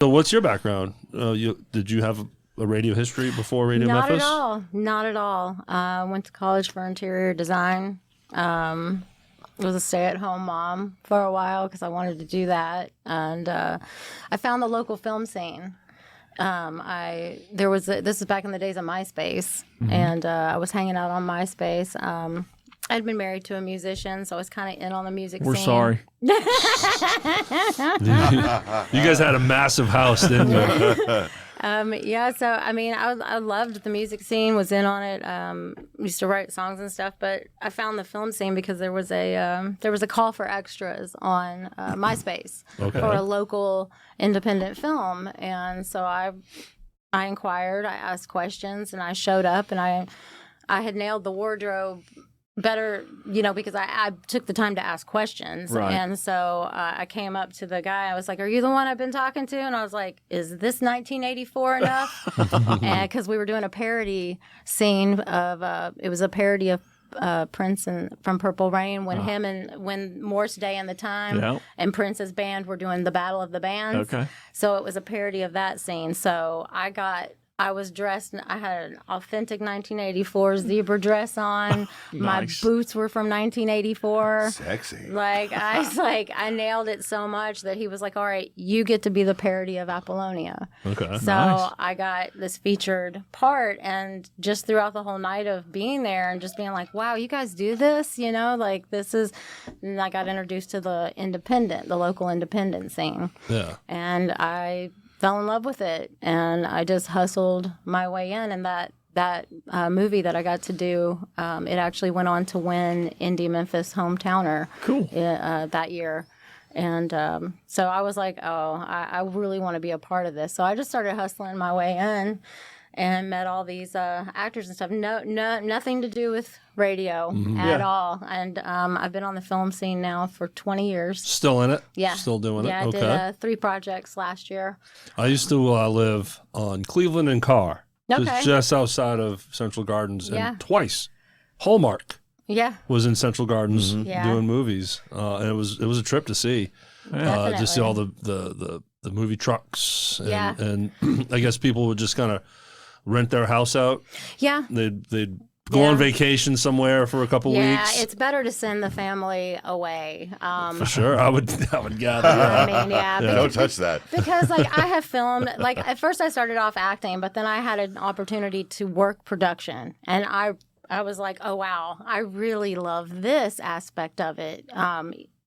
So what's your background? Did you have a radio history before Radio Memphis? Not at all. Not at all. I went to college for interior design. Was a stay-at-home mom for a while because I wanted to do that. And I found the local film scene. This is back in the days of MySpace, and I was hanging out on MySpace. I'd been married to a musician, so I was kind of in on the music We're scene. sorry. You guys had a massive house, didn't you? Yeah, so I mean, I loved the music scene, was in on it, used to write songs and stuff. But I found the film scene because there was a call for extras on MySpace for a local independent film, and so I inquired, I asked questions, and I showed up, and I had nailed the wardrobe better, because I took the time to ask questions. Right. And so I came up to the guy. I was like, "Are you the one I've been talking to?" And I was like, "Is this 1984 enough?" And because we were doing a parody scene of, it was a parody of Prince from Purple Rain when Morse Day and the Time and Prince's band were doing the Battle of the Bands. Okay. So it was a parody of that scene. So I was dressed, I had an authentic 1984 zebra dress on. Nice. My boots were from 1984. Sexy. I nailed it so much that he was like, "All right, you get to be the parody of Apollonia." Okay. So Nice. I got this featured part, and just throughout the whole night of being there and just being like, "Wow, you guys do this?" This is, and I got introduced to the local independent scene. Yeah. And I fell in love with it, and I just hustled my way in. And that movie that I got to do, it actually went on to win Indie Memphis Hometowner that year. And so I was like, I really want to be a part of this. So I just started hustling my way in and met all these actors and stuff. Nothing to do with radio at all. And I've been on the film scene now for 20 years. Still in it? Yeah. Still doing it? Yeah, I Okay. did 3 projects last year. I used to live on Cleveland and Carr, Okay. just outside of Central Gardens, Yeah. and twice Hallmark Yeah. was in Central Gardens Yeah. doing movies, and it was a trip to see, just see all the movie trucks, and, Yeah. and I guess people would just kind of rent their house out. Yeah. They'd go on vacation somewhere for a couple Yeah, weeks. it's better to send the family away. For sure, I would gather. I mean, yeah. Don't touch that. Because I have filmed, at first I started off acting, but then I had an opportunity to work production, and I was like, oh wow, I really love this aspect of it.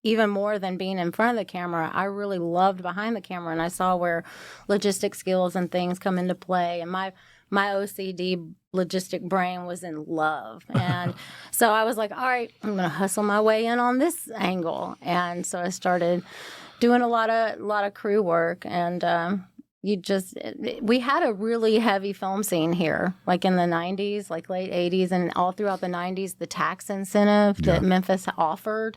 Even more than being in front of the camera, I really loved behind the camera, and I saw where logistic skills and things come into play, and my OCD logistic brain was in love. And so I was like, all right, I'm going to hustle my way in on this angle. And so I started doing a lot of crew work, and we had a really heavy film scene here, like in the 90s, like late 80s, and all throughout the 90s, the tax incentive that Memphis offered.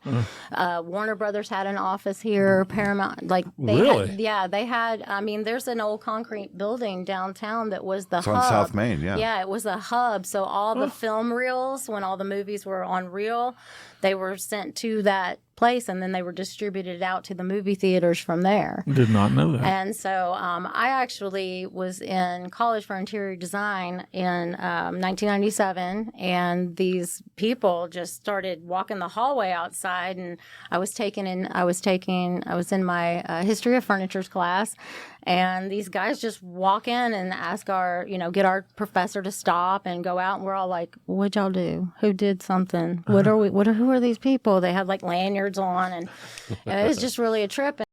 Warner Brothers had an office here, Paramount, Really? they had, I mean, there's an old concrete building downtown that was the It's hub. on South Main, yeah. Yeah, it was a hub. So all the film reels, when all the movies were on reel, they were sent to that place, and then they were distributed out to the movie theaters from there. Did not know that. And so I actually was in college for interior design in 1997, and these people just started walking the hallway outside, and I was in my history of furniture's class, and these guys just walk in and ask get our professor to stop and go out, and we're all like, "What'd y'all do? Who did something? Who are these people?" They had like lanyards on, and it was just really a trip.